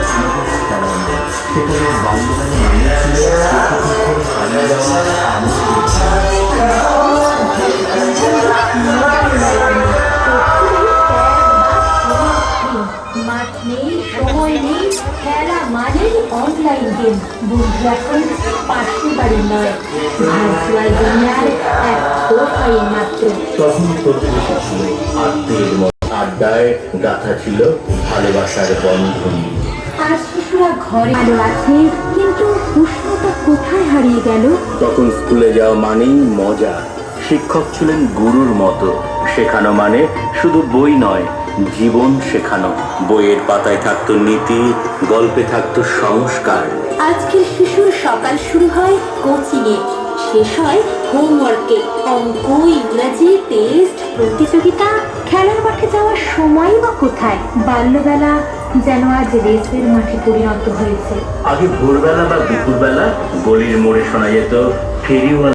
ছিল আমাদের খেলাধুলা, সেখানে বাল্যকালে মানুষ ছিল হারিয়ে যাওয়া মাঠ নেই, সময় নেই, খেলা মানেই অনলাইন গেম। বন্ধু এখন পাশের বাড়ি নয়, ভার্চুয়াল দুনিয়ার এক প্রোফাইল মাত্র। তখন প্রতিবেশী ছিল আত্মীয়ের মতো, আড্ডায় গাথা ছিল ভালোবাসার বন্ধন। আর শিশুরা ঘরে আলো আছে, কিন্তু উষ্ণতা কোথায় হারিয়ে গেল? তখন স্কুলে যাওয়া মানেই মজা, শিক্ষক ছিলেন গুরুর মতো, শেখানো মানে শুধু বই নয়, জীবন শেখানো। বইয়ের পাতায় থাকতো নীতি, গল্পে থাকতো সংস্কার। আজকের শিশুর সকাল শুরু হয় কোচিংয়ে, শেষ হয় হোমওয়ার্কে। অঙ্ক, ইংরাজি, টেস্ট, প্রতিযোগিতা, খেলার মাঠে যাওয়ার সময় বা কোথায়? বাল্যবেলা যেন আজ রেসের মাঠে পরিণত হয়েছে। আগে ভোরবেলা বা দুপুরবেলা গলির মোড়ে শোনা যেত ফেরিওয়ালা